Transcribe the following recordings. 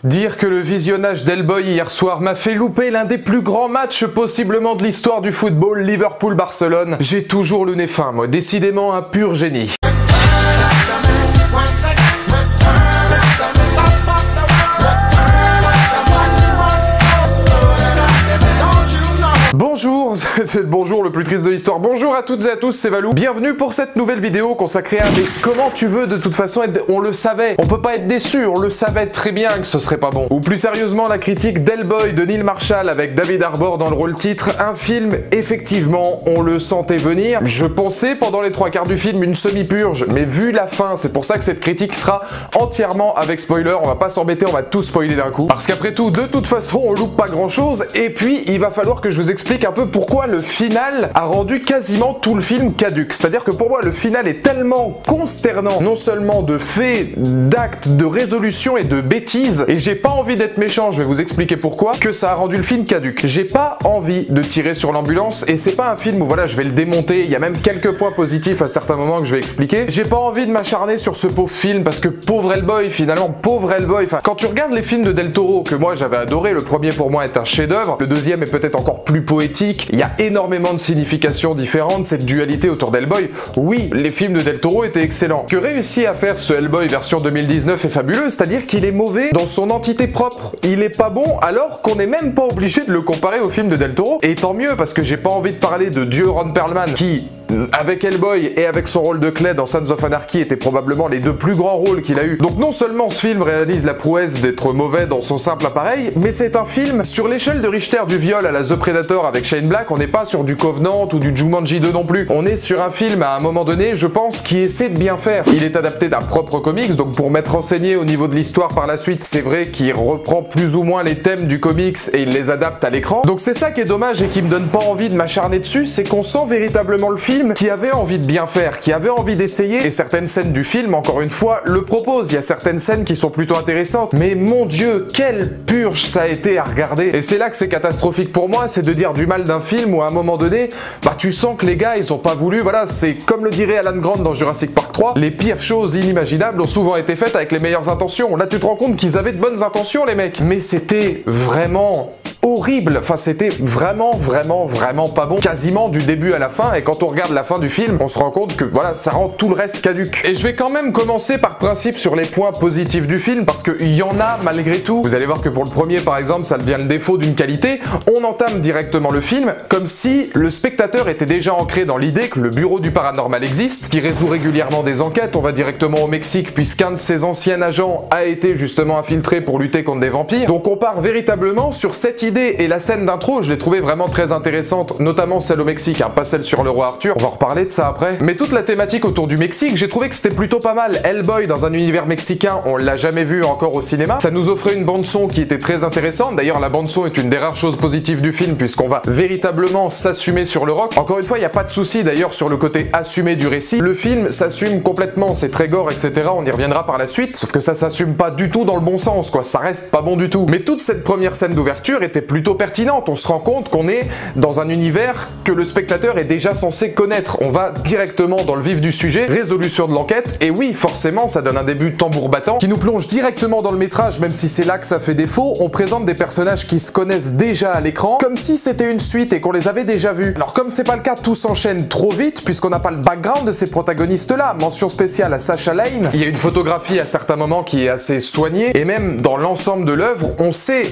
Dire que le visionnage d'Hellboy hier soir m'a fait louper l'un des plus grands matchs possiblement de l'histoire du football, Liverpool-Barcelone, j'ai toujours le nez fin, moi, décidément un pur génie. Bonjour, c'est le bonjour le plus triste de l'histoire. Bonjour à toutes et à tous, c'est Valou. Bienvenue pour cette nouvelle vidéo consacrée à des comment tu veux de toute façon être... On le savait, on peut pas être déçu, on le savait très bien que ce serait pas bon. Ou plus sérieusement, la critique d'Hellboy de Neil Marshall avec David Harbour dans le rôle titre. Un film, effectivement, on le sentait venir. Je pensais pendant les 3/4 du film une semi-purge, mais vu la fin, c'est pour ça que cette critique sera entièrement avec spoiler. On va pas s'embêter, on va tout spoiler d'un coup. Parce qu'après tout, de toute façon, on loupe pas grand chose. Et puis, il va falloir que je vous explique un peu pourquoi le final a rendu quasiment tout le film caduque. C'est-à-dire que pour moi, le final est tellement consternant, non seulement de faits, d'actes, de résolutions et de bêtises, et j'ai pas envie d'être méchant, je vais vous expliquer pourquoi, que ça a rendu le film caduque. J'ai pas envie de tirer sur l'ambulance, et c'est pas un film où voilà, je vais le démonter, il y a même quelques points positifs à certains moments que je vais expliquer. J'ai pas envie de m'acharner sur ce pauvre film, parce que pauvre Hellboy, finalement, pauvre Hellboy, enfin, quand tu regardes les films de Del Toro, que moi j'avais adoré, le premier pour moi est un chef-d'œuvre, le deuxième est peut-être encore plus poétique, il y a énormément de significations différentes, cette dualité autour d'Hellboy. Oui, les films de Del Toro étaient excellents. Ce que réussit à faire ce Hellboy version 2019 est fabuleux, c'est-à-dire qu'il est mauvais dans son entité propre. Il est pas bon alors qu'on n'est même pas obligé de le comparer au film de Del Toro. Et tant mieux, parce que j'ai pas envie de parler de Dieu Ron Perlman qui... avec Hellboy et avec son rôle de Clay dans Sons of Anarchy étaient probablement les deux plus grands rôles qu'il a eu. Donc non seulement ce film réalise la prouesse d'être mauvais dans son simple appareil, mais c'est un film sur l'échelle de Richter du viol à la The Predator avec Shane Black, on n'est pas sur du Covenant ou du Jumanji 2 non plus. On est sur un film à un moment donné, je pense, qui essaie de bien faire. Il est adapté d'un propre comics, donc pour m'être renseigné au niveau de l'histoire par la suite, c'est vrai qu'il reprend plus ou moins les thèmes du comics et il les adapte à l'écran. Donc c'est ça qui est dommage et qui me donne pas envie de m'acharner dessus, c'est qu'on sent véritablement le film qui avait envie de bien faire, qui avait envie d'essayer, et certaines scènes du film, encore une fois, le proposent. Il y a certaines scènes qui sont plutôt intéressantes, mais mon Dieu, quelle purge ça a été à regarder. Et c'est là que c'est catastrophique pour moi, c'est de dire du mal d'un film où à un moment donné, bah tu sens que les gars, ils ont pas voulu, voilà, c'est comme le dirait Alan Grant dans Jurassic Park 3, les pires choses inimaginables ont souvent été faites avec les meilleures intentions. Là, tu te rends compte qu'ils avaient de bonnes intentions, les mecs, mais c'était vraiment... horrible, enfin c'était vraiment pas bon, quasiment du début à la fin, et quand on regarde la fin du film, on se rend compte que voilà, ça rend tout le reste caduque. Et je vais quand même commencer par principe sur les points positifs du film, parce qu'il y en a malgré tout. Vous allez voir que pour le premier par exemple, ça devient le défaut d'une qualité. On entame directement le film comme si le spectateur était déjà ancré dans l'idée que le bureau du paranormal existe, qui résout régulièrement des enquêtes. On va directement au Mexique, puisqu'un de ses anciens agents a été justement infiltré pour lutter contre des vampires. Donc on part véritablement sur cette idée. Et la scène d'intro, je l'ai trouvée vraiment très intéressante, notamment celle au Mexique, hein, pas celle sur le roi Arthur, on va en reparler de ça après. Mais toute la thématique autour du Mexique, j'ai trouvé que c'était plutôt pas mal. Hellboy dans un univers mexicain, on l'a jamais vu encore au cinéma. Ça nous offrait une bande-son qui était très intéressante. D'ailleurs, la bande-son est une des rares choses positives du film, puisqu'on va véritablement s'assumer sur le rock. Encore une fois, il n'y a pas de souci d'ailleurs sur le côté assumé du récit. Le film s'assume complètement, c'est très gore, etc. On y reviendra par la suite, sauf que ça s'assume pas du tout dans le bon sens, quoi. Ça reste pas bon du tout. Mais toute cette première scène d'ouverture était plutôt pertinente. On se rend compte qu'on est dans un univers que le spectateur est déjà censé connaître. On va directement dans le vif du sujet, résolution de l'enquête, et oui, forcément, ça donne un début tambour battant qui nous plonge directement dans le métrage, même si c'est là que ça fait défaut. On présente des personnages qui se connaissent déjà à l'écran, comme si c'était une suite et qu'on les avait déjà vus. Alors comme c'est pas le cas, tout s'enchaîne trop vite, puisqu'on n'a pas le background de ces protagonistes-là. Mention spéciale à Sacha Lane. Il y a une photographie à certains moments qui est assez soignée, et même dans l'ensemble de l'œuvre, on sent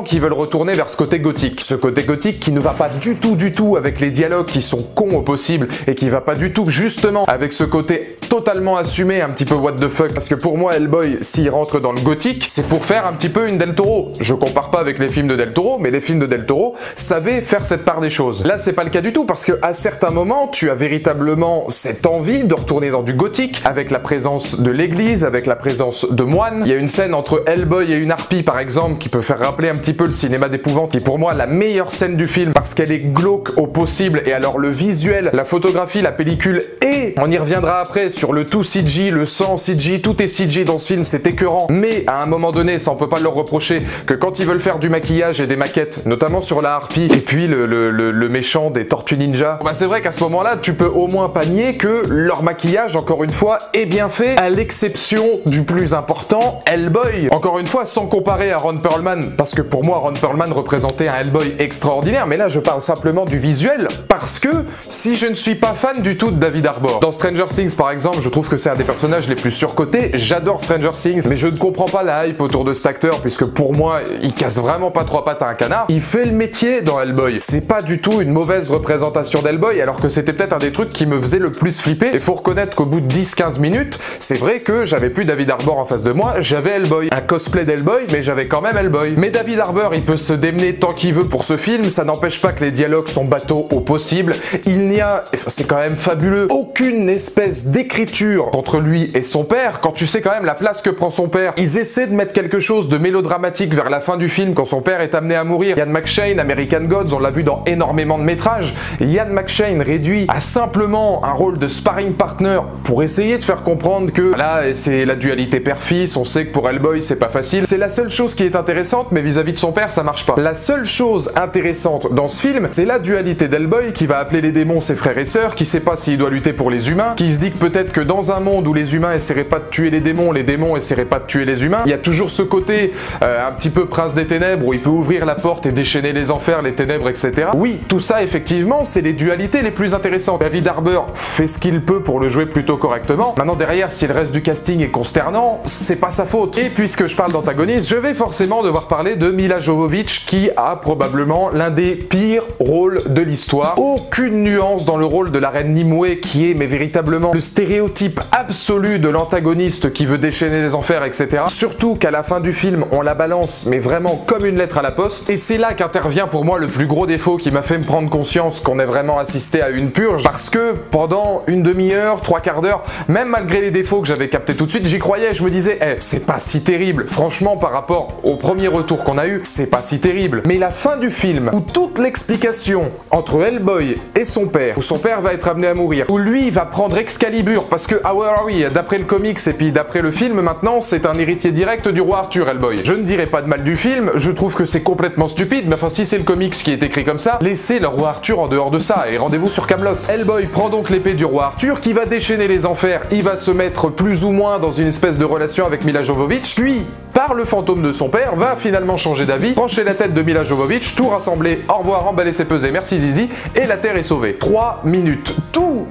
qu'ils veulent retourner vers ce côté gothique. Ce côté gothique qui ne va pas du tout avec les dialogues qui sont cons au possible, et qui va pas du tout justement avec ce côté totalement assumé, un petit peu what the fuck, parce que pour moi Hellboy, s'il rentre dans le gothique, c'est pour faire un petit peu une Del Toro. Je compare pas avec les films de Del Toro, mais les films de Del Toro savaient faire cette part des choses. Là c'est pas le cas du tout, parce que à certains moments, tu as véritablement cette envie de retourner dans du gothique, avec la présence de l'église, avec la présence de moines. Il y a une scène entre Hellboy et une harpie par exemple, qui peut faire rappeler un petit peu le cinéma des d'épouvante, qui est pour moi la meilleure scène du film parce qu'elle est glauque au possible. Et alors le visuel, la photographie, la pellicule, et on y reviendra après sur le tout CG, le sang CG, tout est CG dans ce film, c'est écœurant. Mais à un moment donné, ça on peut pas leur reprocher que quand ils veulent faire du maquillage et des maquettes, notamment sur la harpie et puis le méchant des Tortues Ninja, bah c'est vrai qu'à ce moment-là, tu peux au moins pas nier que leur maquillage, encore une fois, est bien fait, à l'exception du plus important, Hellboy. Encore une fois, sans comparer à Ron Perlman, parce que pour moi, Ron Perlman représentait un Hellboy extraordinaire, mais là, je parle simplement du visuel, parce que si je ne suis pas fan du tout de David Harbour, dans Stranger Things, par exemple, je trouve que c'est un des personnages les plus surcotés, j'adore Stranger Things, mais je ne comprends pas la hype autour de cet acteur, puisque pour moi, il casse vraiment pas trois pattes à un canard. Il fait le métier dans Hellboy. C'est pas du tout une mauvaise représentation d'Hellboy, alors que c'était peut-être un des trucs qui me faisait le plus flipper. Et faut reconnaître qu'au bout de 10-15 minutes, c'est vrai que j'avais plus David Harbour en face de moi, j'avais Hellboy. Un cosplay d'Hellboy, mais j'avais quand même Hellboy. Mais David Harbour, il peut se démener tant qu'il veut pour ce film, ça n'empêche pas que les dialogues sont bateaux au possible. Il n'y a, c'est quand même fabuleux, aucune espèce d'écriture entre lui et son père, quand tu sais quand même la place que prend son père. Ils essaient de mettre quelque chose de mélodramatique vers la fin du film quand son père est amené à mourir. Ian McShane, American Gods, on l'a vu dans énormément de métrages. Ian McShane réduit à simplement un rôle de sparring partner pour essayer de faire comprendre que là c'est la dualité père-fils, on sait que pour Hellboy c'est pas facile. C'est la seule chose qui est intéressante, mais vis-à-vis de son père ça marche pas. La seule chose intéressante dans ce film, c'est la dualité d'Hellboy qui va appeler les démons ses frères et sœurs, qui sait pas s'il doit lutter pour les humains, qui se dit que peut-être que dans un monde où les humains essaieraient pas de tuer les démons essaieraient pas de tuer les humains. Il y a toujours ce côté un petit peu prince des ténèbres où il peut ouvrir la porte et déchaîner les enfers, les ténèbres, etc. Oui, tout ça effectivement, c'est les dualités les plus intéressantes. David Harbour fait ce qu'il peut pour le jouer plutôt correctement. Maintenant derrière, si le reste du casting est consternant, c'est pas sa faute. Et puisque je parle d'antagoniste, je vais forcément devoir parler de Milla Jovovich qui a probablement l'un des pires rôles de l'histoire. Aucune nuance dans le rôle de la reine Nimue qui est mais véritablement le stéréotype absolu de l'antagoniste qui veut déchaîner les enfers, etc. Surtout qu'à la fin du film, on la balance mais vraiment comme une lettre à la poste. Et c'est là qu'intervient pour moi le plus gros défaut qui m'a fait me prendre conscience qu'on ait vraiment assisté à une purge. Parce que pendant une demi-heure, trois quarts d'heure, même malgré les défauts que j'avais captés tout de suite, j'y croyais, je me disais, c'est pas si terrible. Franchement, par rapport au premier retour qu'on a eu, c'est pas si terrible. Mais la fin du film, où toute l'explication entre Hellboy et son père, où son père va être amené à mourir, où lui va prendre Excalibur, parce que, ah oui, d'après le comics et puis d'après le film, maintenant, c'est un héritier direct du roi Arthur, Hellboy. Je ne dirais pas de mal du film, je trouve que c'est complètement stupide, mais enfin, si c'est le comics qui est écrit comme ça, laissez le roi Arthur en dehors de ça, et rendez-vous sur Camelot. Hellboy prend donc l'épée du roi Arthur, qui va déchaîner les enfers, il va se mettre plus ou moins dans une espèce de relation avec Milla Jovovich, puis, par le fantôme de son père, va finalement changer d'avis, pencher la tête de Milla Jovovich, tout rassembler, au revoir, emballer ses pesées, merci Zizi, et la Terre est sauvée. 3 minutes. Tout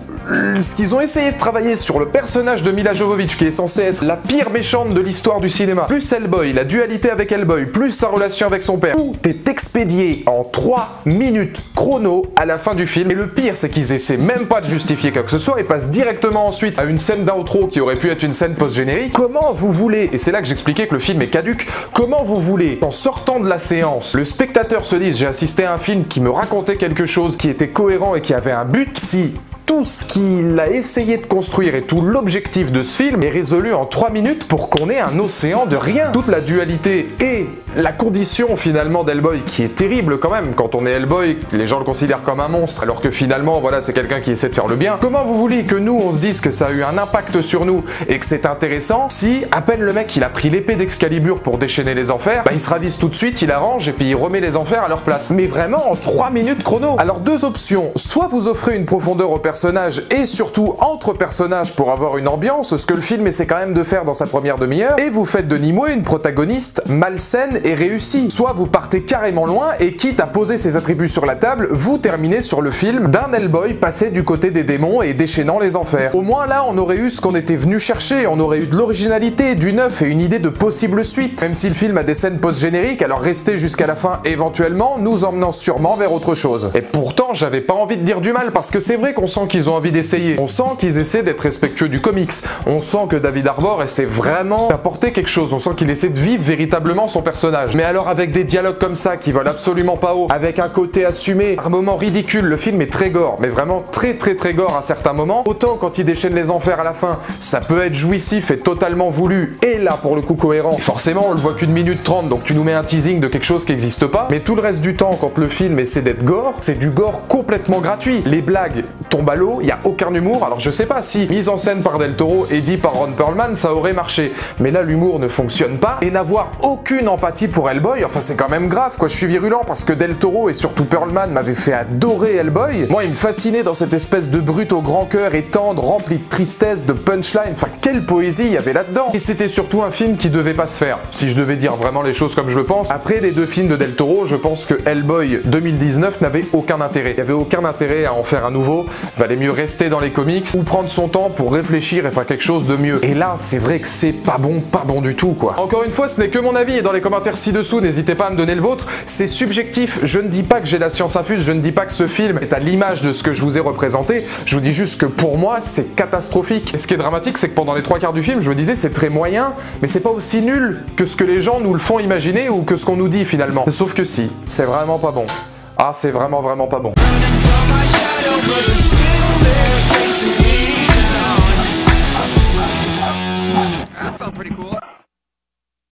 ce qu'ils ont essayé de travailler sur le personnage de Milla Jovovich, qui est censé être la pire méchante de l'histoire du cinéma, plus Hellboy, la dualité avec Hellboy, plus sa relation avec son père, tout est expédié en 3 minutes chrono à la fin du film. Et le pire, c'est qu'ils essaient même pas de justifier quoi que ce soit et passent directement ensuite à une scène d'outro qui aurait pu être une scène post-générique. Comment vous voulez, et c'est là que j'expliquais que le film est caduque, comment vous voulez, en sortant de la séance, le spectateur se dise j'ai assisté à un film qui me racontait quelque chose qui était cohérent et qui avait un but, si tout ce qu'il a essayé de construire et tout l'objectif de ce film est résolu en 3 minutes pour qu'on ait un océan de rien. Toute la dualité et la condition finalement d'Hellboy qui est terrible quand même. Quand on est Hellboy, les gens le considèrent comme un monstre alors que finalement voilà c'est quelqu'un qui essaie de faire le bien. Comment vous voulez que nous on se dise que ça a eu un impact sur nous et que c'est intéressant si à peine le mec il a pris l'épée d'Excalibur pour déchaîner les enfers, bah il se ravise tout de suite, il arrange et puis il remet les enfers à leur place. Mais vraiment en 3 minutes chrono. Alors deux options, soit vous offrez une profondeur au personnage et surtout entre personnages pour avoir une ambiance, ce que le film essaie quand même de faire dans sa première demi-heure, et vous faites de Nimue une protagoniste malsaine et réussie. Soit vous partez carrément loin et quitte à poser ses attributs sur la table, vous terminez sur le film d'un Hellboy passé du côté des démons et déchaînant les enfers. Au moins là on aurait eu ce qu'on était venu chercher, on aurait eu de l'originalité, du neuf et une idée de possible suite. Même si le film a des scènes post-génériques, alors restez jusqu'à la fin éventuellement, nous emmenant sûrement vers autre chose. Et pourtant j'avais pas envie de dire du mal parce que c'est vrai qu'on sent qu'ils ont envie d'essayer. On sent qu'ils essaient d'être respectueux du comics. On sent que David Harbour essaie vraiment d'apporter quelque chose. On sent qu'il essaie de vivre véritablement son personnage. Mais alors avec des dialogues comme ça qui volent absolument pas haut, avec un côté assumé, un moment ridicule, le film est très gore, mais vraiment très gore à certains moments. Autant quand il déchaîne les enfers à la fin, ça peut être jouissif et totalement voulu, et là pour le coup cohérent. Forcément on le voit qu'une minute 30, donc tu nous mets un teasing de quelque chose qui n'existe pas. Mais tout le reste du temps, quand le film essaie d'être gore, c'est du gore complètement gratuit. Les blagues tombent à l'eau, il n'y a aucun humour. Alors je sais pas si mise en scène par Del Toro et dit par Ron Perlman, ça aurait marché. Mais là l'humour ne fonctionne pas, et n'avoir aucune empathie pour Hellboy, enfin c'est quand même grave quoi. Je suis virulent parce que Del Toro et surtout Perlman m'avaient fait adorer Hellboy. Moi il me fascinait dans cette espèce de brute au grand cœur et tendre, rempli de tristesse, de punchline, enfin quelle poésie il y avait là-dedans. Et c'était surtout un film qui devait pas se faire, si je devais dire vraiment les choses comme je le pense. Après les deux films de Del Toro, je pense que Hellboy 2019 n'avait aucun intérêt. Il n'y avait aucun intérêt à en faire un nouveau, valait mieux rester dans les comics ou prendre son temps pour réfléchir et faire quelque chose de mieux. Et là, c'est vrai que c'est pas bon du tout quoi. Encore une fois, ce n'est que mon avis et dans les commentaires ci-dessous, n'hésitez pas à me donner le vôtre. C'est subjectif, je ne dis pas que j'ai la science infuse, je ne dis pas que ce film est à l'image de ce que je vous ai représenté, je vous dis juste que pour moi, c'est catastrophique. Et ce qui est dramatique, c'est que pendant les 3/4 du film, je me disais c'est très moyen, mais c'est pas aussi nul que ce que les gens nous le font imaginer ou que ce qu'on nous dit finalement. Sauf que si, c'est vraiment pas bon. Ah, c'est vraiment pas bon.